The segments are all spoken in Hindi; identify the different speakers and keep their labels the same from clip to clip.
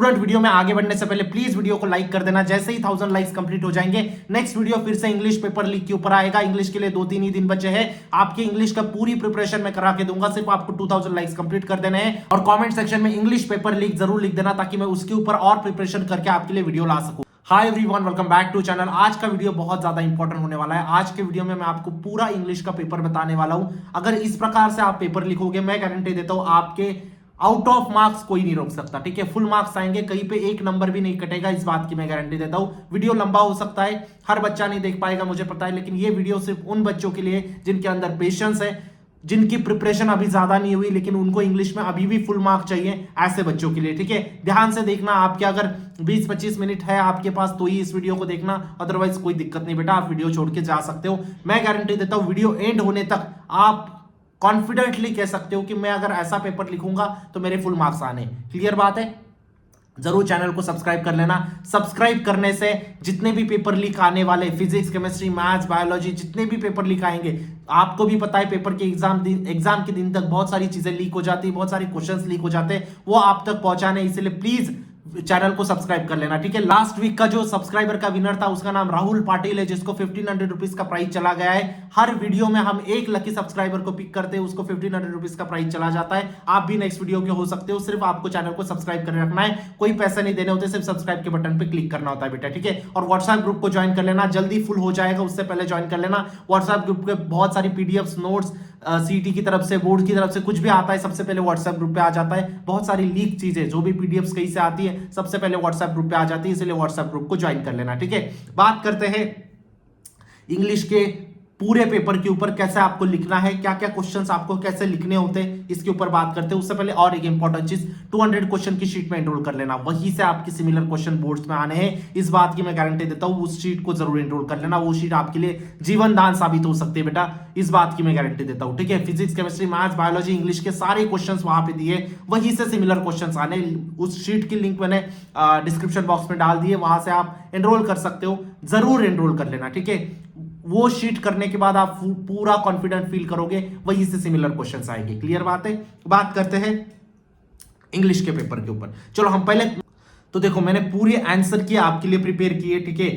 Speaker 1: तुरंत वीडियो में आगे बढ़ने से पहले प्लीज वीडियो को लाइक कर देना। जैसे ही 1000 लाइक्स कंप्लीट हो जाएंगे नेक्स्ट वीडियो फिर से इंग्लिश पेपर लीक के ऊपर आएगा। इंग्लिश के लिए 2-3 ही दिन बचे हैं। आपकी इंग्लिश का पूरी प्रिपरेशन मैं करा के दूंगा, सिर्फ आपको 2000 लाइक्स कंप्लीट कर देने हैं और कमेंट सेक्शन में इंग्लिश पेपर लीक जरूर लिख देना ताकि मैं उसके ऊपर और प्रिपरेशन करके आपके लिए वीडियो ला सकूं। Hi everyone, welcome back to channel. आज का वीडियो बहुत ज्यादा इंपॉर्टेंट होने वाला है। आज के वीडियो में मैं आपको पूरा इंग्लिश का पेपर बताने वाला हूं। अगर इस प्रकार से आप पेपर लिखोगे मैं गारंटी देता हूं आपके आउट ऑफ मार्क्स कोई नहीं रोक सकता। ठीक है, फुल मार्क्स आएंगे, कहीं पे एक नंबर भी नहीं कटेगा, इस बात की मैं गारंटी देता हूं। वीडियो लंबा हो सकता है, हर बच्चा नहीं देख पाएगा मुझे पता है, लेकिन ये वीडियो सिर्फ उन बच्चों के लिए जिनके अंदर पेशेंस है, जिनकी प्रिपरेशन अभी ज्यादा नहीं हुई लेकिन उनको इंग्लिश में अभी भी फुल मार्क चाहिए, ऐसे बच्चों के लिए। ठीक है, ध्यान से देखना। आपके अगर 20-25 मिनट है आपके पास तो ही इस वीडियो को देखना, अदरवाइज कोई दिक्कत नहीं बेटा, आप वीडियो छोड़ के जा सकते हो। मैं गारंटी देता हूं वीडियो एंड होने तक आप कॉन्फिडेंटली कह सकते हो कि मैं अगर ऐसा पेपर लिखूंगा तो मेरे फुल मार्क्स आने। क्लियर बात है? जरूर चैनल को सब्सक्राइब कर लेना। सब्सक्राइब करने से जितने भी पेपर लीक आने वाले, फिजिक्स, केमिस्ट्री, मैथ्स, बायोलॉजी, जितने भी पेपर लीक आएंगे, आपको भी पता है पेपर के एग्जाम के दिन तक बहुत सारी चीजें लीक हो जाती है, बहुत सारे क्वेश्चंस लीक हो जाते हैं, वो आप तक पहुंचाने, इसलिए प्लीज चैनल को सब्सक्राइब कर लेना। ठीक है, लास्ट वीक का जो सब्सक्राइबर का विनर था उसका नाम राहुल पाटिल है, जिसको 1500 रुपीज का प्राइस चला गया है। हर वीडियो में हम एक लकी सब्सक्राइबर को पिक करते हैं, उसको 1500 रुपीज का प्राइस चला जाता है। आप भी नेक्स्ट वीडियो के हो सकते हो, सिर्फ आपको चैनल को सब्सक्राइब कर रखना है, कोई पैसे नहीं देने होते, सिर्फ सब्सक्राइब के बटन पे क्लिक करना होता है बेटा। ठीक है, और व्हाट्सएप ग्रुप को ज्वाइन कर लेना, जल्दी फुल हो जाएगा, उससे पहले ज्वाइन कर लेना। व्हाट्सएप ग्रुप पे बहुत सारी पीडीएफ नोट्स, सीटी की तरफ से, बोर्ड की तरफ से कुछ भी आता है सबसे पहले व्हाट्सएप ग्रुप पे आ जाता है। बहुत सारी लीक चीजें जो भी पीडीएफ कहीं से आती है सबसे पहले व्हाट्सएप ग्रुप पे आ जाती है, इसलिए व्हाट्सएप ग्रुप को ज्वाइन कर लेना। ठीक है, बात करते हैं इंग्लिश के पूरे पेपर के ऊपर कैसे आपको लिखना है, क्या क्या क्वेश्चंस आपको कैसे लिखने होते हैं, इसके ऊपर बात करते हैं। उससे पहले और एक इंपॉर्टेंट चीज, 200 क्वेश्चन की शीट में एनरोल कर लेना, वहीं से आपके सिमिलर क्वेश्चन बोर्ड्स में आने हैं, इस बात की मैं गारंटी देता हूं। उस शीट को जरूर एनरोल कर लेना, वो शीट आपके लिए जीवन दान साबित हो सकती है बेटा, इस बात की मैं गारंटी देता हूं। ठीक है, physics, chemistry, maths, biology, English के सारे क्वेश्चन वहां पे दिए, वहीं से सिमिलर क्वेश्चन आने। उस शीट की लिंक मैंने डिस्क्रिप्शन बॉक्स में डाल दी है, वहां से आप एनरोल कर सकते हो, जरूर एनरोल कर लेना। ठीक है, वो शीट करने के बाद आप पूरा कॉन्फिडेंट फील करोगे, वहीं से सिमिलर क्वेश्चंस आएंगे। क्लियर बात है? बात करते हैं इंग्लिश के पेपर के ऊपर। चलो हम पहले तो देखो, मैंने पूरे आंसर किए आपके लिए प्रिपेयर किए। ठीक है,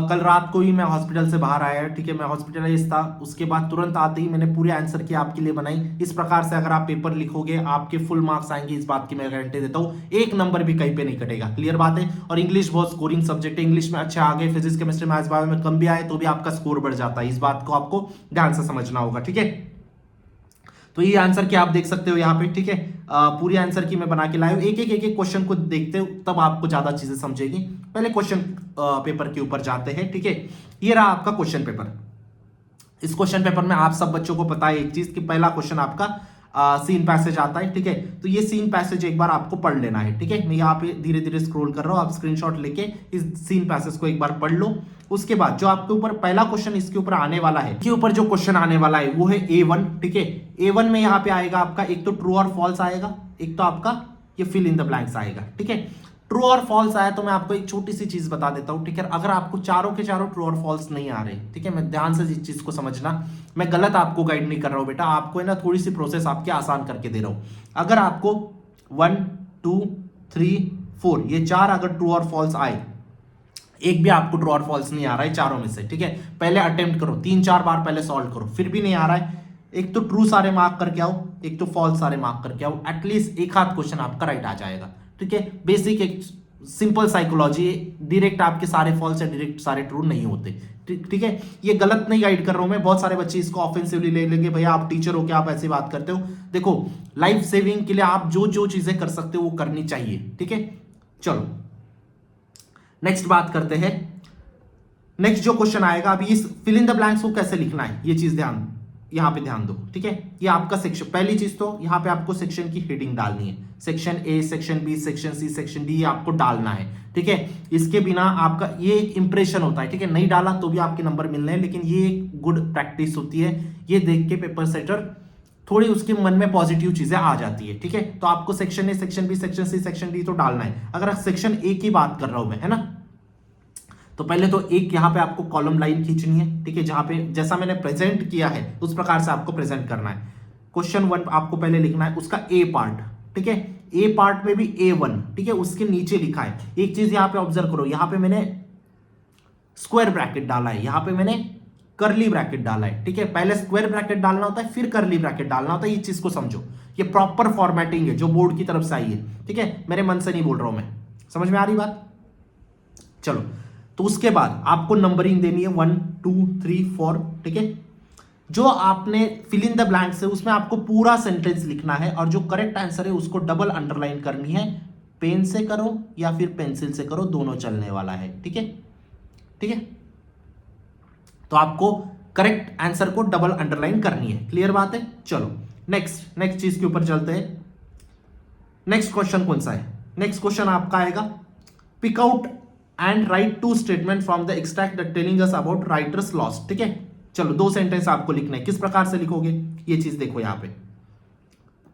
Speaker 1: कल रात को ही मैं हॉस्पिटल से बाहर आया। ठीक है, मैं हॉस्पिटलाइज था, उसके बाद तुरंत आते ही मैंने पूरे आंसर किए आपके लिए बनाई। इस प्रकार से अगर आप पेपर लिखोगे आपके फुल मार्क्स आएंगे, इस बात की मैं गारंटी देता हूं, एक नंबर भी कहीं पे नहीं कटेगा। क्लियर बात है? और इंग्लिश बहुत स्कोरिंग सब्जेक्ट है, इंग्लिश में अच्छे आ गए, फिजिक्स, केमिस्ट्री, मैथ्स, बायो में कम भी आए तो भी आपका स्कोर बढ़ जाता है, इस बात को आपको ध्यान से समझना होगा। ठीक है, तो ये आंसर की आप देख सकते हो यहाँ पे। ठीक है, पूरी आंसर की मैं बना के लाया हूं, एक एक क्वेश्चन को देखते हो तब आपको ज्यादा चीजें समझेगी। पहले क्वेश्चन पेपर के ऊपर जाते हैं। ठीक है, ये रहा आपका क्वेश्चन पेपर। इस क्वेश्चन पेपर में आप सब बच्चों को पता है एक चीज कि पहला क्वेश्चन आपका सीन पैसेज आता है। ठीक है, तो ये सीन पैसेज एक बार आपको पढ़ लेना है। ठीक है, मैं यहाँ पे धीरे धीरे स्क्रॉल कर रहा हूँ, आप स्क्रीनशॉट लेके इस सीन पैसेज को एक बार पढ़ लो। उसके बाद जो आपके ऊपर पहला क्वेश्चन इसके ऊपर आने वाला है, इसके ऊपर जो क्वेश्चन आने वाला है वो है A1। ठीक है, A1 में यहाँ पे आएगा आपका एक तो ट्रू और फॉल्स आएगा, एक तो आपका ये फिल इन द ब्लैंक्स आएगा। ठीक है, ट्रू और फॉल्स आया तो मैं आपको एक छोटी सी चीज बता देता हूं। ठीक है, अगर आपको चारों के चारों ट्रू और फॉल्स नहीं आ रहे, ठीक है, मैं ध्यान से इस चीज को समझना, मैं गलत आपको गाइड नहीं कर रहा हूं बेटा, आपको है ना थोड़ी सी प्रोसेस आपकी आसान करके दे रहा हूं। अगर आपको 1 2 3 4 ये चार अगर ट्रू और फॉल्स आए, एक भी आपको ट्रू और फॉल्स नहीं आ रहा है चारों में से, ठीक है, पहले अटेम्प्ट करो, 3-4 बार पहले सॉल्व करो, फिर भी नहीं आ रहा है, एक तो ट्रू सारे मार्क करके आओ, एक तो फॉल्स सारे मार्क करके आओ, एटलीस्ट एक हाथ क्वेश्चन आपका राइट आ जाएगा। ठीक है, बेसिक एक सिंपल साइकोलॉजी, डायरेक्ट आपके सारे फॉल्स या डायरेक्ट सारे ट्रू नहीं होते। ठीक है, ये गलत नहीं गाइड कर रहा हूं मैं, बहुत सारे बच्चे इसको ऑफेंसिवली ले लेंगे, भैया आप टीचर हो क्या आप ऐसी बात करते हो। देखो, लाइफ सेविंग के लिए आप जो जो चीजें कर सकते हो वो करनी चाहिए। ठीक है, चलो नेक्स्ट बात करते हैं। नेक्स्ट जो क्वेश्चन आएगा, अभी इस फिल इन द ब्लैंक्स को कैसे लिखना है ये चीज यहां पे ध्यान दो। ठीक है, ये आपका सेक्शन, पहली चीज तो यहां पे आपको सेक्शन की हेडिंग डालनी है, section A, section B, section C, section D, ये आपको डालना है। ठीक है, इसके बिना आपका ये एक इंप्रेशन होता है। ठीक है, नहीं डाला तो भी आपके नंबर मिलने हैं, लेकिन ये एक गुड प्रैक्टिस होती है, ये देख के पेपर सेटर थोड़ी उसके मन में पॉजिटिव चीजें आ जाती है। ठीक है, तो आपको section A, section B, section C, section D तो डालना है। अगर सेक्शन ए की बात कर रहा हूं मैं, है ना, तो पहले तो एक यहां पे आपको कॉलम लाइन खींचनी है। ठीक है, जहां पे जैसा मैंने प्रेजेंट किया है उस प्रकार से आपको प्रेजेंट करना है। क्वेश्चन 1 आपको पहले लिखना है, उसका ए पार्ट। ठीक है, ए पार्ट में भी A1, ठीक है, उसके नीचे लिखा है। एक चीज यहां पे ऑब्जर्व करो, यहां पे मैंने स्क्वायर ब्रैकेट डाला है, यहां पे मैंने करली ब्रैकेट डाला है, ठीक है। पहले स्क्वायर ब्रैकेट डालना होता है, फिर करली ब्रैकेट डालना होता है। ये चीज को समझो, ये प्रॉपर फॉर्मेटिंग है जो बोर्ड की तरफ से आई है, ठीक है, मेरे मन से नहीं बोल रहा हूं मैं। समझ में आ रही बात? चलो, तो उसके बाद आपको नंबरिंग देनी है 1 2 3 4, ठीक है। जो आपने फिल इन द ब्लैंक्स है उसमें आपको पूरा सेंटेंस लिखना है, और जो करेक्ट आंसर है उसको डबल अंडरलाइन करनी है। पेन से करो या फिर पेंसिल से करो, दोनों चलने वाला है, ठीक है, ठीक है। तो आपको करेक्ट आंसर को डबल अंडरलाइन करनी है। क्लियर बात है? चलो नेक्स्ट चीज के ऊपर चलते हैं। नेक्स्ट क्वेश्चन कौन सा है? नेक्स्ट क्वेश्चन आपका आएगा, pick out and write 2 statement from the extract that telling us about writer's loss, ठीक है। चलो 2 सेंटेंस आपको लिखना है, किस प्रकार से लिखोगे ये चीज देखो। यहां पे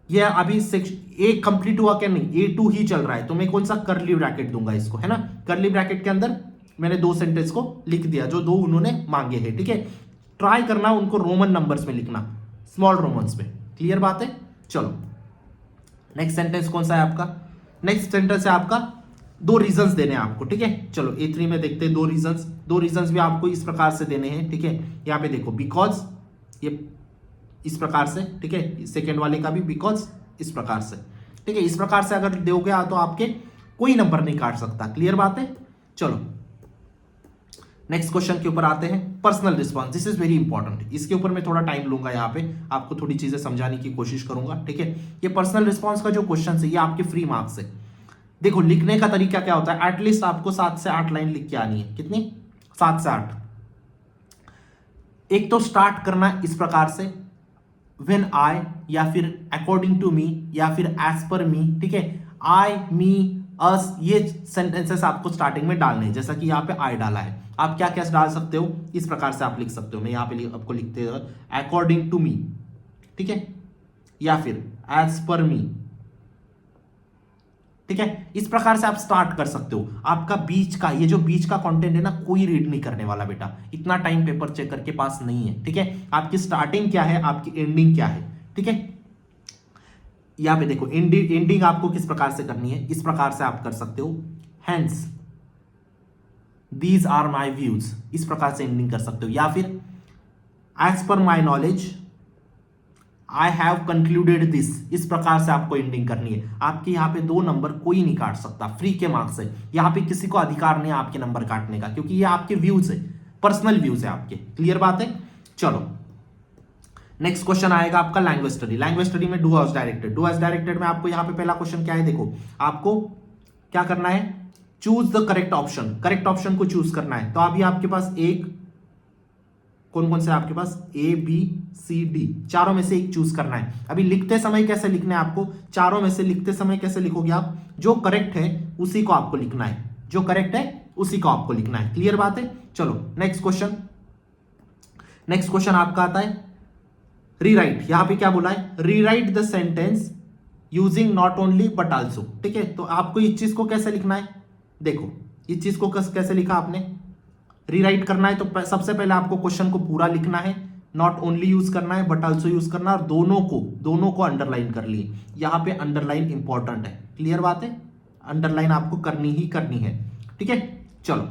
Speaker 1: ये अभी सेक्शन ए कंप्लीट हुआ क्या? नहीं, A2 ही चल रहा है, तो मैं कौन सा करली ब्रैकेट दूंगा इसको, है ना। करली ब्रैकेट के अंदर मैंने 2 सेंटेंस को लिख दिया, जो 2 उन्होंने मांगे हैं, ठीक है। ट्राई करना उनको रोमन नंबर्स में लिखना, स्मॉल रोमन्स में। क्लियर बात है? चलो नेक्स्ट सेंटेंस कौन सा है आपका? नेक्स्ट सेंटेंस है आपका, 2 रीजंस देने हैं आपको, ठीक है। चलो A3 में देखते हैं 2 रीजंस भी आपको इस प्रकार से देने हैं, ठीक है। यहाँ पे देखो बिकॉज, ये इस प्रकार से, ठीक है। सेकेंड वाले का भी बिकॉज इस प्रकार से, ठीक है। इस प्रकार से अगर दोगे तो आपके कोई नंबर नहीं काट सकता। क्लियर बात है? चलो नेक्स्ट क्वेश्चन के ऊपर आते हैं, personal response. This is very important, इसके ऊपर मैं थोड़ा टाइम लूंगा, यहाँ पे आपको थोड़ी चीजें समझाने की कोशिश करूंगा, ठीक है। ये पर्सनल रिस्पॉन्स का जो क्वेश्चन है ये आपके फ्री मार्क्स है। देखो लिखने का तरीका क्या होता है, एटलीस्ट आपको 7 से 8 लाइन लिख के आनी है। कितनी? 7 से 8। एक तो स्टार्ट करना इस प्रकार से, व्हेन आई, या फिर अकॉर्डिंग टू मी, या फिर एज पर मी, ठीक है। आई, मी, अस, ये सेंटेंसेस आपको स्टार्टिंग में डालने हैं। जैसा कि यहाँ पे आई डाला है, आप क्या क्या डाल सकते हो, इस प्रकार से आप लिख सकते हो। मैं यहाँ पे आपको लिखते हैं अकॉर्डिंग टू मी, ठीक है, या फिर एज पर मी, ठीक है। इस प्रकार से आप स्टार्ट कर सकते हो। आपका बीच का, ये जो बीच का कंटेंट है ना, कोई रीड नहीं करने वाला बेटा, इतना टाइम पेपर चेकर के पास नहीं है, ठीक है। आपकी स्टार्टिंग क्या है, आपकी एंडिंग क्या है, ठीक है। यहां पे देखो एंडिंग आपको किस प्रकार से करनी है, इस प्रकार से आप कर सकते हो, hence these are my views, इस प्रकार से एंडिंग कर सकते हो। या फिर as per my knowledge I have concluded this, इस प्रकार से आपको एंडिंग करनी है। आपके यहाँ पे 2 नंबर कोई नहीं काट सकता, फ्री के मार्क्स है। यहाँ पे किसी को अधिकार नहीं है आपके नंबर काटने का, क्योंकि ये आपके व्यूज है, पर्सनल व्यूज है आपके। क्लियर बात है? चलो नेक्स्ट क्वेश्चन आएगा आपका लैंग्वेज स्टडी। लैंग्वेज स्टडी में do as directed. Do as directed में आपको यहाँ पे पहला क्वेश्चन क्या है, देखो आपको क्या करना है, choose the correct option. Correct option को चूज करना है। तो अभी आपके पास एक, कौन कौन से आपके पास, ABCD, चारों में से एक चूज करना है। अभी लिखते समय कैसे लिखना है आपको, चारों में से लिखते समय कैसे लिखोगे आप, जो करेक्ट है उसी को आपको लिखना है, जो करेक्ट है उसी को आपको लिखना है। क्लियर बात है? चलो नेक्स्ट क्वेश्चन। नेक्स्ट क्वेश्चन आपका आता है रीराइट। यहां पे क्या बोला है, rewrite the sentence using not only but also, ठीक है। तो आपको इस चीज को कैसे लिखना है, देखो इस चीज को कैसे लिखा आपने, रीराइट करना है। तो सबसे पहले आपको क्वेश्चन को पूरा लिखना है, नॉट ओनली यूज करना है, बट आल्सो यूज करना है, और दोनों को अंडरलाइन कर लिए। यहां पे अंडरलाइन इंपॉर्टेंट है। क्लियर बात है? अंडरलाइन आपको करनी ही करनी है, ठीक है। चलो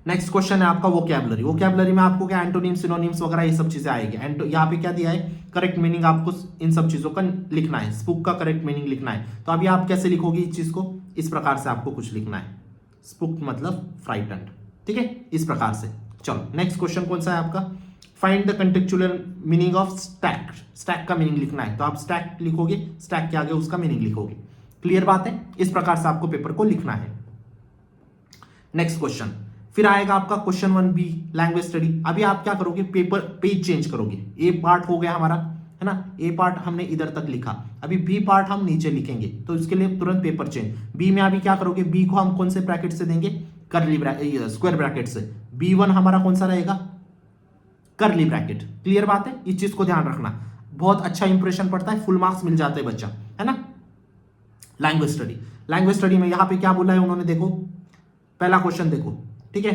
Speaker 1: नेक्स्ट क्वेश्चन है आपका वोकैबुलरी। वोकैबुलरी में आपको क्या एंटोनिम्स, सिनोनिम्स वगैरह ये सब चीजें आएगी। यहाँ पे क्या दिया है, करेक्ट मीनिंग आपको इन सब चीजों का लिखना है, स्पूक का करेक्ट मीनिंग लिखना है। तो अभी आप कैसे लिखोगे इस चीज को, इस प्रकार से आपको कुछ लिखना है, स्पूक मतलब फ्राइटेंड, ठीक है, इस प्रकार से। चलो नेक्स्ट क्वेश्चन कौन सा है आपका, find the contextual meaning of stack. Stack का मीनिंग लिखना है, तो आप स्टैक लिखोगे, स्टैक के आगे उसका मीनिंग लिखोगे। क्लियर बात है? इस प्रकार से आपको पेपर को लिखना है। नेक्स्ट क्वेश्चन फिर आएगा आपका क्वेश्चन 1B लैंग्वेज स्टडी। अभी आप क्या करोगे, पेपर पेज चेंज करोगे। ए पार्ट हो गया हमारा, है ना, ए पार्ट हमने इधर तक लिखा, अभी बी पार्ट हम नीचे लिखेंगे, तो इसके लिए तुरंत पेपर चेंज। बी में अभी क्या करोगे, बी को हम कौन से ब्रैकेट से देंगे, करली ब्रैकेट, स्क्वायर ब्रैकेट से। B1 हमारा कौन सा रहेगा, करली ब्रैकेट। क्लियर बात है? इस चीज को ध्यान रखना, बहुत अच्छा इंप्रेशन पड़ता है, फुल मार्क्स मिल जाते हैं बच्चा, है ना। लैंग्वेज स्टडी, लैंग्वेज स्टडी में यहां पे क्या बोला है उन्होंने, देखो पहला क्वेश्चन देखो, ठीक है,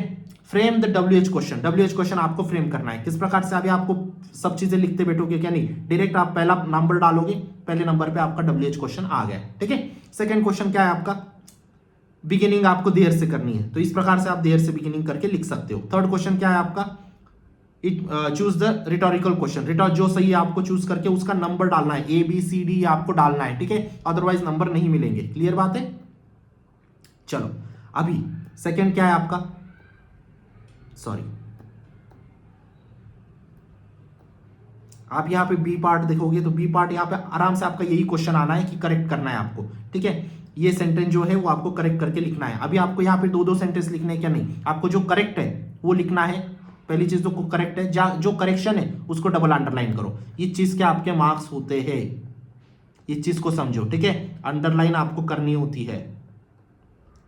Speaker 1: frame the WH question. WH question आपको फ्रेम करना है किस प्रकार से। अभी आपको सब चीजें लिखते बैठोगे क्या, नहीं, डायरेक्ट आप पहला नंबर डालोगे, पहले नंबर पे आपका WH क्वेश्चन आ गया, ठीक है। सेकंड क्वेश्चन क्या है आपका, बिगिनिंग आपको देर से करनी है, तो इस प्रकार से आप देर से बिगिनिंग करके लिख सकते हो। थर्ड क्वेश्चन क्या है आपका, चूज द रिटोरिकल क्वेश्चन, जो सही है आपको चूज करके उसका नंबर डालना है, ABCD आपको डालना है, ठीक है, अदरवाइज नंबर नहीं मिलेंगे। क्लियर बात है। चलो अभी सेकंड क्या है आपका, सॉरी आप यहां पे बी पार्ट देखोगे तो बी पार्ट यहां पे आराम से आपका यही क्वेश्चन आना है कि करेक्ट करना है आपको, ठीक है। ये सेंटेंस जो है वो आपको करेक्ट करके लिखना है। अभी आपको यहाँ पे दो सेंटेंस लिखने हैं क्या, नहीं, आपको जो करेक्ट है वो लिखना है। पहली चीज तो करेक्ट है, जो करेक्शन है उसको डबल अंडरलाइन करो। ये चीज के आपके मार्क्स होते हैं, इस चीज को समझो, ठीक है। अंडरलाइन आपको करनी होती है,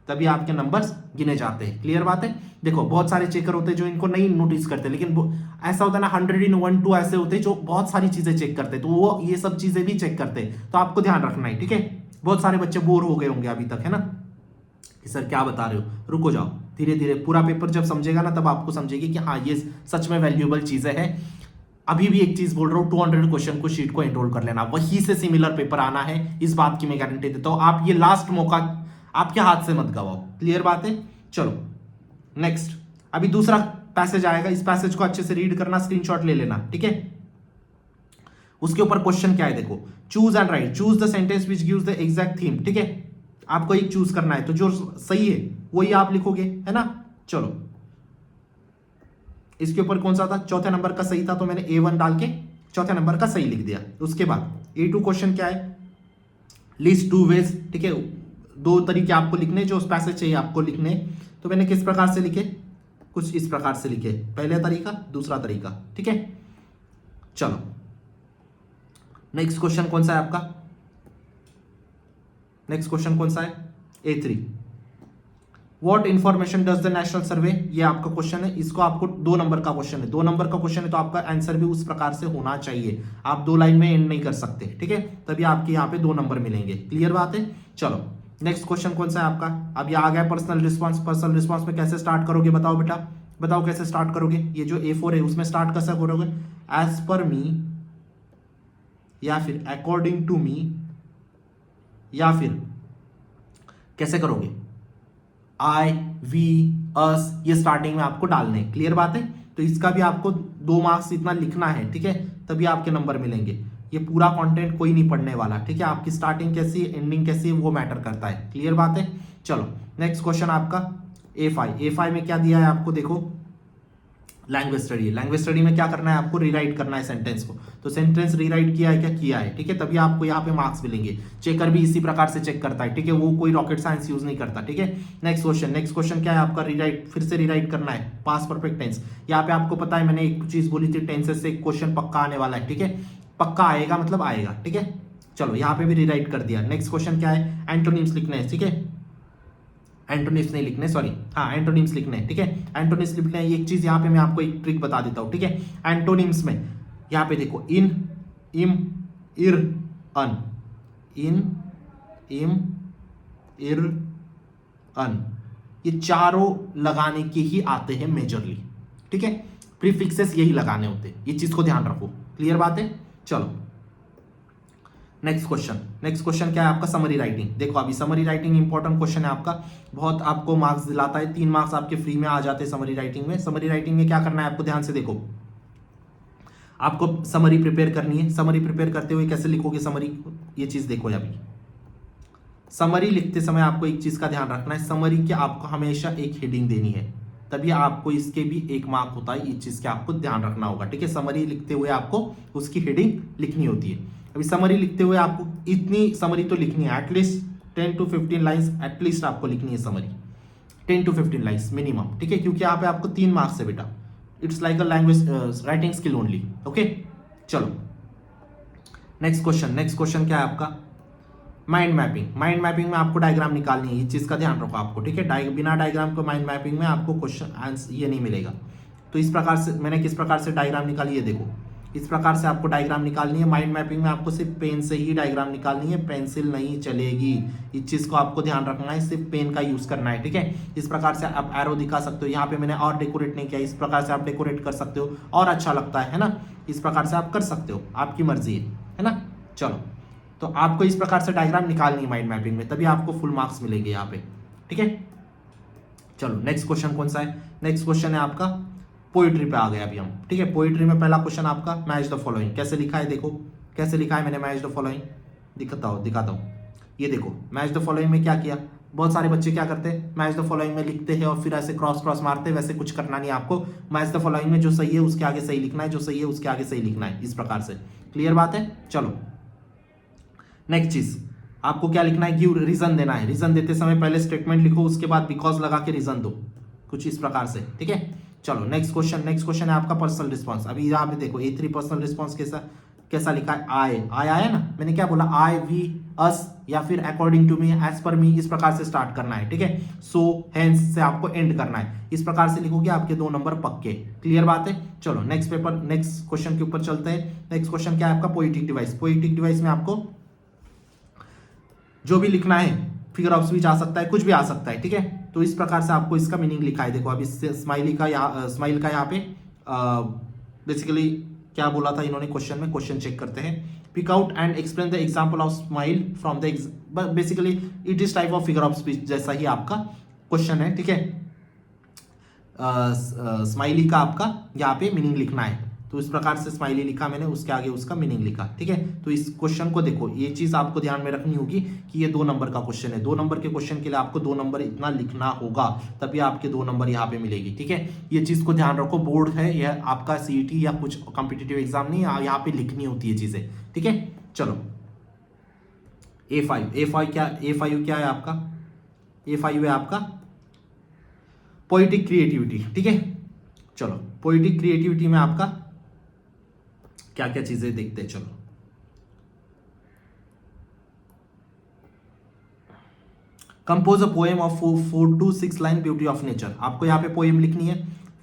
Speaker 1: तभी आपके नंबर्स गिने जाते हैं। क्लियर बात है। देखो बहुत सारे चेकर होते हैं जो इनको नहीं नोटिस करते, लेकिन ऐसा होता है ना 100 in 1 2 ऐसे होते हैं जो बहुत सारी चीजें चेक करते हैं, तो वो ये सब चीजें भी चेक करते हैं, तो आपको ध्यान रखना है, ठीक है। बहुत सारे बच्चे बोर हो गए होंगे अभी तक, है ना, कि सर क्या बता रहे हो, रुको जाओ, धीरे धीरे पूरा पेपर जब समझेगा ना तब आपको समझेगी कि हाँ ये सच में वैल्यूएबल चीजें हैं। अभी भी एक चीज बोल रहा हूँ, 200 क्वेश्चन को शीट को एनरोल कर लेना, वहीं से सिमिलर पेपर आना है, इस बात की मैं गारंटी देता हूँ। आप ये लास्ट मौका आपके हाथ से मत गवाओ। क्लियर बात है। चलो नेक्स्ट, अभी दूसरा पैसेज आएगा, इस पैसेज को अच्छे से रीड करना, स्क्रीनशॉट ले लेना, ठीक है। उसके ऊपर क्वेश्चन क्या है देखो, choose and right, choose the sentence which gives the exact theme, ठीक है। आपको एक चूज करना है, तो जो सही है वही आप लिखोगे, है ना। चलो इसके ऊपर कौन सा था, चौथे नंबर का सही था, तो मैंने A1 डाल के चौथे नंबर का सही लिख दिया। उसके बाद A2 क्वेश्चन क्या है, लिस्ट 2 वेज, ठीक है, 2 तरीके आपको लिखने, जो उस पैसेज चाहिए आपको लिखने, तो मैंने किस प्रकार से लिखे, कुछ इस प्रकार से लिखे, पहला तरीका दूसरा तरीका, ठीक है। चलो नेक्स्ट क्वेश्चन कौन सा है आपका, नेक्स्ट क्वेश्चन कौन सा है, A3, what information does the national survey, ये आपका क्वेश्चन है। इसको आपको 2 नंबर का क्वेश्चन है, 2 नंबर का क्वेश्चन है, तो आपका आंसर भी उस प्रकार से होना चाहिए, आप 2 लाइन में एंड नहीं कर सकते, ठीक है, तभी आपके यहाँ पे 2 नंबर मिलेंगे। क्लियर बात है। चलो नेक्स्ट क्वेश्चन कौन सा है आपका, अब ये आ गया पर्सनल रिस्पॉन्स। पर्सनल रिस्पॉन्स में कैसे स्टार्ट करोगे बताओ बेटा, बताओ कैसे स्टार्ट करोगे। ये जो A4 है उसमें स्टार्ट कैसे करोगे, एज पर मी, या फिर अकॉर्डिंग टू मी, या फिर कैसे करोगे, आई, वी, अस, ये स्टार्टिंग में आपको डालने। क्लियर बात है। तो इसका भी आपको 2 मार्क्स इतना लिखना है, ठीक है, तभी आपके नंबर मिलेंगे। ये पूरा कंटेंट कोई नहीं पढ़ने वाला, ठीक है, आपकी स्टार्टिंग कैसी है एंडिंग कैसी है वो मैटर करता है। क्लियर बात है। चलो नेक्स्ट क्वेश्चन आपका A5 में क्या दिया है आपको, देखो लैंग्वेज स्टडी। लैंग्वेज स्टडी में क्या करना है आपको, रीराइट करना है सेंटेंस को, तो सेंटेंस रीराइट किया है क्या, किया है, ठीक है, तभी आपको यहाँ पे मार्क्स मिलेंगे। चेकर भी इसी प्रकार से चेक करता है, ठीक है, वो कोई रॉकेट साइंस यूज नहीं करता, ठीक है। नेक्स्ट क्वेश्चन क्या है आपका, रीराइट, फिर से रीराइट करना है पास्ट परफेक्ट टेंस। यहाँ पे आपको पता है मैंने एक चीज बोली थी, टेंसेस से क्वेश्चन पक्का आने वाला है, ठीक है, पक्का आएगा मतलब आएगा, ठीक है। चलो यहाँ पे भी रीराइट कर दिया। नेक्स्ट क्वेश्चन क्या है, एंटोनिम्स लिखने हैं, ठीक है, एंटोनिम्स नहीं लिखने, सॉरी, हाँ एंटोनिम्स लिखने हैं, ठीक है, एंटोनिम्स लिखने हैं। एक चीज यहाँ पे मैं आपको एक ट्रिक बता देता हूँ, ठीक है। एंटोनिम्स में यहाँ पे देखो, इन, इम, इर, अन, इन, इम, इर, अन, ये चारों लगाने के ही आते हैं मेजरली, ठीक है, प्रीफिक्सेस यही लगाने होते हैं, ये चीज को ध्यान रखो। क्लियर बात है। चलो नेक्स्ट क्वेश्चन क्या है आपका, समरी राइटिंग। देखो अभी समरी राइटिंग इंपॉर्टेंट क्वेश्चन है आपका, बहुत आपको मार्क्स दिलाता है, 3 मार्क्स आपके फ्री में आ जाते हैं समरी राइटिंग में। समरी राइटिंग में क्या करना है आपको, ध्यान से देखो, आपको समरी प्रिपेयर करनी है। समरी प्रिपेयर करते हुए कैसे लिखोगे समरी, ये चीज देखो। अभी समरी लिखते समय आपको एक चीज का ध्यान रखना है, समरी की आपको हमेशा एक हेडिंग देनी है, तभी आपको इसके भी 1 मार्क होता है, इस चीज का आपको ध्यान रखना होगा, ठीक है। समरी लिखते हुए आपको उसकी हेडिंग लिखनी होती है। अभी समरी लिखते हुए आपको इतनी समरी तो लिखनी है, एटलीस्ट 10 to 15 लाइंस एटलीस्ट आपको लिखनी है समरी, 10 to 15 लाइंस मिनिमम, ठीक है, क्योंकि यहाँ पे आपको 3 मार्क्स है बेटा, it's like a language writing skill only, okay. चलो नेक्स्ट क्वेश्चन क्या है आपका, माइंड मैपिंग में आपको डायग्राम निकालनी है, इस चीज का ध्यान रखो आपको, ठीक है। बिना डायग्राम को माइंड मैपिंग में आपको क्वेश्चन आंसर ये नहीं मिलेगा। तो इस प्रकार से मैंने किस प्रकार से डायग्राम निकाली है, देखो इस प्रकार से आपको डायग्राम निकालनी है। माइंड मैपिंग में आपको सिर्फ पेन से ही डायग्राम निकालनी है, पेंसिल नहीं चलेगी, इस चीज को आपको ध्यान रखना है, सिर्फ पेन का यूज करना है, ठीक है। इस प्रकार से आप एरो दिखा सकते हो, यहाँ पे मैंने और डेकोरेट नहीं किया, इस प्रकार से आप डेकोरेट कर सकते हो और अच्छा लगता है ना, इस प्रकार से आप कर सकते हो, आपकी मर्जी है ना। चलो तो आपको इस प्रकार से डायग्राम निकालनी है माइंड मैपिंग में, तभी आपको फुल मार्क्स मिलेंगे यहाँ पे, ठीक है। चलो नेक्स्ट क्वेश्चन कौन सा है, नेक्स्ट क्वेश्चन है आपका पोइट्री पे आ गए अभी हम, ठीक है। पोइट्री में पहला क्वेश्चन आपका मैच द फॉलोइंग, कैसे लिखा है देखो, कैसे लिखा है मैंने मैच द फॉलोइंग, दिखाता हूँ। ये देखो मैच द फॉलोइंग में क्या किया, बहुत सारे बच्चे क्या करते हैं मैच द फॉलोइंग में लिखते हैं और फिर ऐसे क्रॉस क्रॉस मारते हैं, वैसे कुछ करना नहीं आपको। मैच द फॉलोइंग में जो सही है उसके आगे सही लिखना है, जो सही है उसके आगे सही लिखना है, इस प्रकार से। क्लियर बात है। चलो नेक्स्ट चीज आपको क्या लिखना है, गिव रीजन देना है। रीजन देते समय पहले स्टेटमेंट लिखो, उसके बाद बिकॉज लगा के रीजन दो, कुछ इस प्रकार से, ठीक है। चलो नेक्स्ट क्वेश्चन है आपका पर्सनल रिस्पॉन्स। अभी यहाँ पे देखो A3 पर्सनल रिस्पॉन्स कैसा लिखा है, आई आया ना, मैंने क्या बोला, आई वी अस या फिर according to me, as per मी, इस प्रकार से स्टार्ट करना है, ठीक है। सो हेंस से आपको एंड करना है, इस प्रकार से लिखोगे आपके 2 नंबर पक्के। क्लियर बात है। चलो नेक्स्ट क्वेश्चन के ऊपर चलते हैं। नेक्स्ट क्वेश्चन क्या है आपका, पोएटिक डिवाइस। पोएटिक डिवाइस में आपको जो भी लिखना है, फिगर ऑफ स्पीच आ सकता है, कुछ भी आ सकता है, ठीक है। तो इस प्रकार से आपको इसका मीनिंग लिखा है, देखो अभी स्माइल का यहाँ पे बेसिकली क्या बोला था इन्होंने क्वेश्चन में, क्वेश्चन चेक करते हैं। Pick out and explain the example of simile from the, basically it is type of figure of speech जैसा ही आपका क्वेश्चन है, ठीक है। स्माइली का आपका यहाँ पे मीनिंग लिखना है, तो इस प्रकार से स्माइली लिखा मैंने, उसके आगे उसका मीनिंग लिखा, ठीक है। तो इस क्वेश्चन को देखो, ये चीज आपको ध्यान में रखनी होगी कि ये 2 नंबर का क्वेश्चन है। 2 नंबर के क्वेश्चन के लिए आपको 2 नंबर इतना लिखना होगा, तभी आपके 2 नंबर यहाँ पे मिलेगी, ठीक है। ये चीज को ध्यान रखो, बोर्ड है यह आपका, सीईटी या कुछ कॉम्पिटिटिव एग्जाम नहीं, यहाँ पे लिखनी होती है चीजें, ठीक है। चलो A5 क्या है आपका, A5 है आपका पोएटिक क्रिएटिविटी, ठीक है। चलो पोएटिक क्रिएटिविटी में आपका क्या क्या चीजें देखते हैं, चलो compose a poem of 4 to 6 line beauty of nature. आपको यहाँ पे पोएम लिखनी है,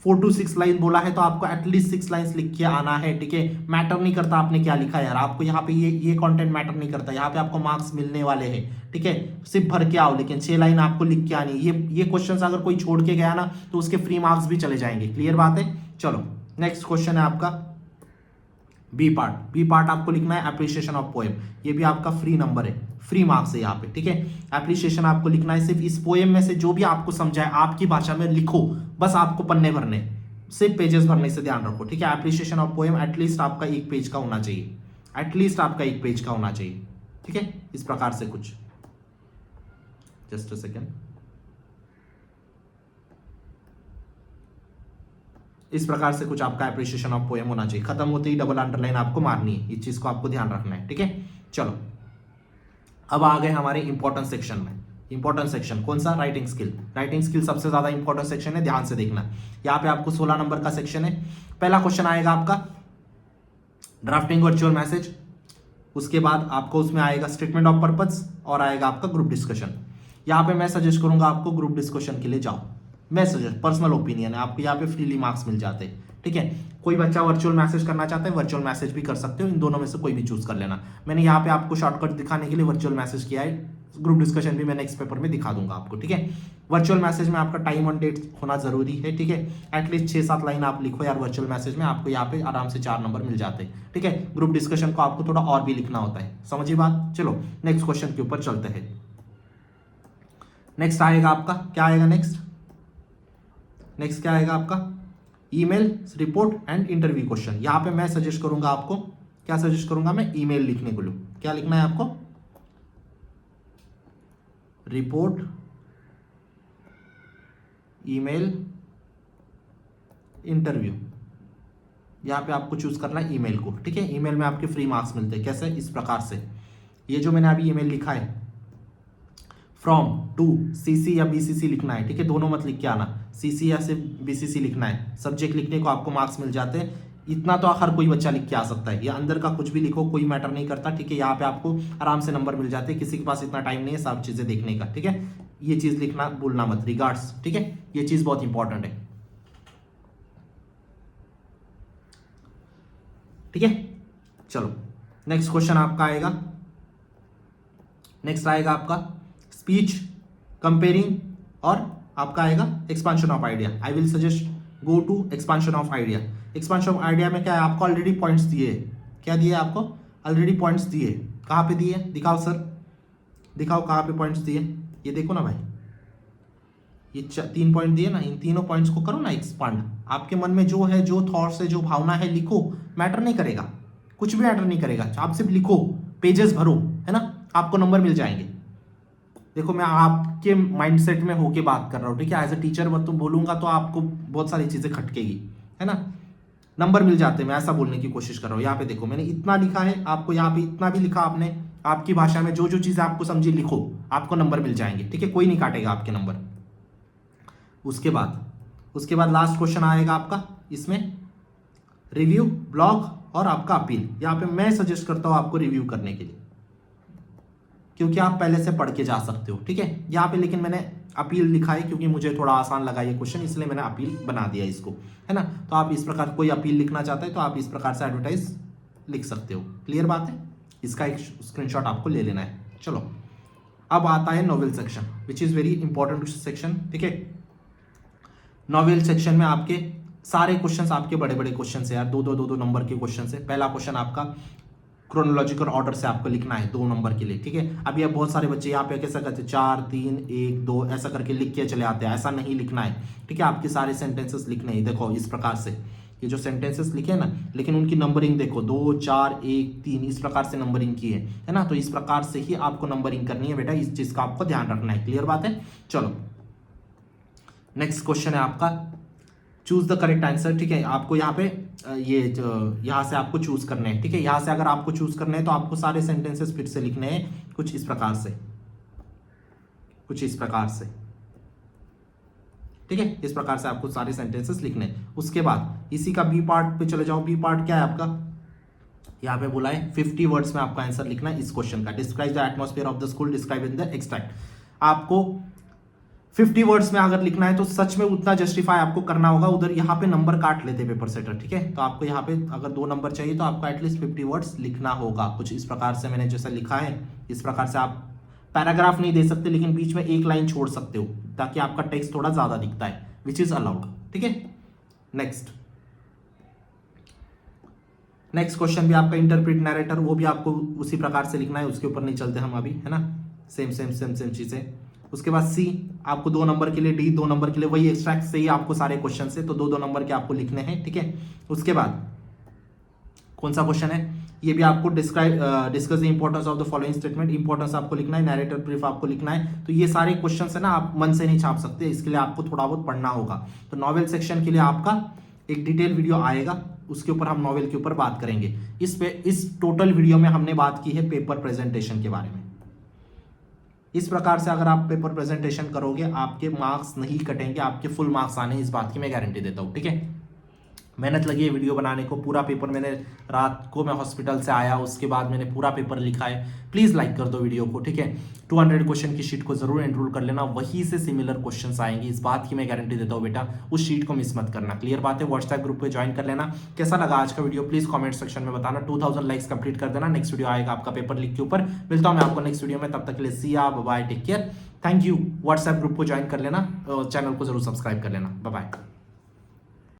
Speaker 1: 4 to 6 लाइन बोला है तो आपको एटलीस्ट 6 लाइन्स लिख के आना है, ठीक है। मैटर नहीं करता आपने क्या लिखा है यार, आपको यहाँ पे ये कंटेंट मैटर नहीं करता, यहाँ पे आपको मार्क्स मिलने वाले हैं, ठीक है। सिर्फ भर के आओ, लेकिन 6 लाइन आपको लिख के आनी है। ये क्वेश्चंस अगर कोई छोड़ के गया ना तो उसके फ्री मार्क्स भी चले जाएंगे। क्लियर बात है। चलो नेक्स्ट क्वेश्चन है आपका बी पार्ट आपको लिखना है एप्रिसिएशन ऑफ पोएम। ये भी आपका फ्री नंबर है, फ्री मार्क्स है यहाँ पे, ठीक है। एप्रिसिएशन आपको लिखना है, सिर्फ इस पोएम में से जो भी आपको समझाए आपकी भाषा में लिखो, बस आपको पन्ने भरने, सिर्फ पेजेस भरने से ध्यान रखो, ठीक है। एप्रिसिएशन ऑफ पोएम एटलीस्ट आपका 1 पेज का होना चाहिए, एटलीस्ट आपका 1 पेज का होना चाहिए, ठीक है। इस प्रकार से कुछ, जस्ट अ सेकेंड, इस प्रकार से कुछ आपका एप्रिसिएशन ऑफ पोएम होना चाहिए। खत्म होते ही डबल अंडरलाइन आपको मारनी है, इस चीज को आपको ध्यान रखना है, ठीक है। चलो अब आ गए हमारे इंपॉर्टेंट सेक्शन में। इंपॉर्टेंट सेक्शन कौन सा, राइटिंग स्किल। राइटिंग स्किल सबसे ज्यादा इंपॉर्टेंट सेक्शन है, ध्यान से देखना। यहाँ पे आपको 16 नंबर का सेक्शन है। पहला क्वेश्चन आएगा आपका ड्राफ्टिंग वर्चुअल मैसेज, उसके बाद आपको उसमें आएगा स्टेटमेंट ऑफ पर्पस और आएगा आपका ग्रुप डिस्कशन। यहाँ पे मैं सजेस्ट करूंगा आपको ग्रुप डिस्कशन के लिए जाओ, मैं सजेस्ट, पर्सनल ओपिनियन है, आपको यहाँ पे फ्रीली मार्क्स मिल जाते हैं, ठीक है। कोई बच्चा वर्चुअल मैसेज करना चाहता है, वर्चुअल मैसेज भी कर सकते हो, इन दोनों में से कोई भी चूज कर लेना। मैंने यहाँ पे आपको शॉर्टकट दिखाने के लिए वर्चुअल मैसेज किया है, ग्रुप डिस्कशन भी मैं नेक्स्ट पेपर में दिखा दूंगा आपको, ठीक है। वर्चुअल मैसेज में आपका टाइम ऑन डेट होना जरूरी है, ठीक है। एटलीस्ट 6-7 लाइन आप लिखो यार वर्चुअल मैसेज में, आपको यहाँ पे आराम से 4 नंबर मिल जाते हैं, ठीक है। ग्रुप डिस्कशन को आपको थोड़ा और भी लिखना होता है, समझिए बात। चलो नेक्स्ट क्वेश्चन के ऊपर चलते हैं। नेक्स्ट आएगा आपका, क्या आएगा नेक्स्ट क्या आएगा आपका email, report and interview question. यहां पे मैं सजेस्ट करूंगा आपको, क्या सजेस्ट करूंगा मैं, ईमेल लिखने को लो। क्या लिखना है आपको, रिपोर्ट, ईमेल, इंटरव्यू। यहां पे आपको चूज करना है ईमेल को, ठीक है। ईमेल में आपके फ्री मार्क्स मिलते हैं, कैसे, इस प्रकार से। ये जो मैंने अभी ईमेल लिखा है, फ्रॉम टू सीसी या बीसीसी लिखना है, ठीक है। दोनों मत लिख के आना, सीसी या सिर्फ बीसीसी लिखना है। सब्जेक्ट लिखने को आपको मार्क्स मिल जाते हैं, इतना तो हर कोई बच्चा लिख के आ सकता है। या अंदर का कुछ भी लिखो, कोई मैटर नहीं करता, ठीक है। यहाँ पे आपको आराम से नंबर मिल जाते हैं, किसी के पास इतना टाइम नहीं है सब चीजें देखने का, ठीक है। ये चीज लिखना भूलना मत, रिगार्ड्स, ठीक है। ये चीज बहुत इंपॉर्टेंट है, ठीक है। चलो नेक्स्ट क्वेश्चन आपका आएगा, नेक्स्ट आएगा आपका स्पीच, कंपेयरिंग और आपका आएगा expansion of idea. I will suggest go to expansion of idea. Expansion of idea में क्या है, आपको ऑलरेडी पॉइंट्स दिए, क्या दिए आपको, ऑलरेडी पॉइंट्स दिए, कहाँ पे दिए, दिखाओ सर, दिखाओ कहाँ पे पॉइंट्स दिए, ये देखो ना भाई, ये 3 पॉइंट दिए ना, इन तीनों पॉइंट्स को करो ना एक्सपांड। आपके मन में जो है, जो थॉट्स है, जो भावना है, लिखो, मैटर नहीं करेगा, कुछ भी मैटर नहीं करेगा, आप सिर्फ लिखो, पेजेस भरो, है ना, आपको नंबर मिल जाएंगे। देखो मैं आपके माइंडसेट में होके बात कर रहा हूँ, ठीक है, एज ए टीचर तो बोलूंगा तो आपको बहुत सारी चीजें खटकेगी, है ना, नंबर मिल जाते हैं, मैं ऐसा बोलने की कोशिश कर रहा हूँ। यहाँ पे देखो मैंने इतना लिखा है, आपको यहाँ पे इतना भी लिखा, आपने आपकी भाषा में जो जो चीजें आपको समझी लिखो, आपको नंबर मिल जाएंगे, ठीक है, कोई नहीं काटेगा आपके नंबर। उसके बाद लास्ट क्वेश्चन आएगा आपका इसमें, रिव्यू, ब्लॉग और आपका अपील। यहाँ पे मैं सजेस्ट करता हूँ आपको रिव्यू करने के लिए, क्योंकि आप पहले से पढ़ के जा सकते हो, ठीक है। यहाँ पे लेकिन मैंने अपील लिखा है क्योंकि मुझे थोड़ा आसान लगा ये क्वेश्चन, इसलिए मैंने अपील बना दिया इसको, है ना। तो आप इस प्रकार, कोई अपील लिखना चाहता है तो आप इस प्रकार से एडवर्टाइज लिख सकते हो, क्लियर बात है। इसका एक स्क्रीनशॉट आपको ले लेना है। चलो अब आता है novel section, which is very important section, ठीक है। नॉवेल सेक्शन में आपके सारे क्वेश्चंस आपके बड़े बड़े क्वेश्चंस है यार, दो नंबर के क्वेश्चन है। पहला क्वेश्चन आपका क्रोनोलॉजिकल ऑर्डर से आपको लिखना है 2 नंबर के लिए, ठीक है। अभी अब बहुत सारे बच्चे यहाँ पे कैसा करते हैं, 4 3 1 2 ऐसा करके लिख के चले आते हैं, ऐसा नहीं लिखना है, ठीक है। आपके सारे सेंटेंसेस लिखने हैं, देखो इस प्रकार से, ये जो सेंटेंसेस लिखे हैं ना, लेकिन उनकी नंबरिंग देखो 2 4 1 3 इस प्रकार से नंबरिंग की है ना। तो इस प्रकार से ही आपको नंबरिंग करनी है बेटा, इस चीज का आपको ध्यान रखना है, क्लियर बात है। चलो नेक्स्ट क्वेश्चन है आपका, चूज द करेक्ट आंसर, ठीक है। आपको यहाँ पे ये यहाँ से आपको चूज करने हैं, ठीक है। यहाँ से अगर आपको चूज करने हैं तो आपको सारे सेंटेंसेस फिर से लिखने हैं, कुछ इस प्रकार से, कुछ इस प्रकार से, ठीक है। इस प्रकार से आपको सारे सेंटेंसेस लिखने हैं। उसके बाद इसी का बी पार्ट पे चले जाओ। बी पार्ट क्या है आपका, यहाँ पे बोला है 50 वर्ड्स में आपको आंसर लिखना है इस क्वेश्चन का। Describe the atmosphere of the school, describe in the extract. आपको 50 वर्ड्स में अगर लिखना है तो सच में उतना जस्टिफाई आपको करना होगा। उधर यहाँ पे नंबर काट लेते पेपर सेटर, ठीक है। तो आपको यहाँ पे अगर 2 नंबर चाहिए तो आपको एटलीस्ट 50 वर्ड्स लिखना होगा, कुछ इस प्रकार से मैंने जैसा लिखा है। इस प्रकार से आप पैराग्राफ नहीं दे सकते, लेकिन बीच में एक लाइन छोड़ सकते हो ताकि आपका टेक्स्ट थोड़ा ज्यादा दिखता है, विच इज अलाउड, ठीक है। नेक्स्ट क्वेश्चन भी आपका इंटरप्रेट नैरेटर, वो भी आपको उसी प्रकार से लिखना है, उसके ऊपर नहीं चलते हम अभी, है ना। सेम चीजें। उसके बाद सी, आपको 2 नंबर के लिए, डी 2 नंबर के लिए, वही एक्सट्रैक्ट से ही आपको सारे क्वेश्चन से, तो 2 नंबर के आपको लिखने हैं, ठीक है। उसके बाद कौन सा क्वेश्चन है, ये भी आपको discuss the importance of the following statement. Importance आपको लिखना है, नैरेटर ब्रीफ आपको लिखना है। तो ये सारे क्वेश्चन है ना, आप मन से नहीं छाप सकते, इसके लिए आपको थोड़ा बहुत पढ़ना होगा। तो नॉवेल सेक्शन के लिए आपका एक डिटेल वीडियो आएगा, उसके ऊपर हम नॉवेल के ऊपर बात करेंगे। इस टोटल वीडियो में हमने बात की है पेपर प्रेजेंटेशन के बारे में। इस प्रकार से अगर आप पेपर प्रेजेंटेशन करोगे, आपके मार्क्स नहीं कटेंगे, आपके फुल मार्क्स आने, इस बात की मैं गारंटी देता हूँ, ठीक है। मेहनत लगी है वीडियो बनाने को, पूरा पेपर मैंने रात को, मैं हॉस्पिटल से आया उसके बाद मैंने पूरा पेपर लिखा है। प्लीज़ लाइक कर दो वीडियो को, ठीक है। 200 क्वेश्चन की शीट को जरूर एनरोल कर लेना, वहीं से सिमिलर क्वेश्चंस आएंगे, इस बात की मैं गारंटी देता हूँ बेटा। उस शीट को मिस मत करना, क्लियर बात है। व्हाट्सएप ग्रुप पे ज्वाइन कर लेना। कैसा लगा आज का वीडियो प्लीज कमेंट सेक्शन में बताना। 2000 लाइक्स कंप्लीट कर देना। नेक्स्ट वीडियो आएगा आपका पेपर लीक के ऊपर। मिलता हूँ मैं आपको नेक्स्ट वीडियो में, तब तक के लिए see ya bye, take care, thank you. WhatsApp group को ज्वाइन कर लेना, चैनल को जरूर सब्सक्राइब कर लेना, बाय बाय।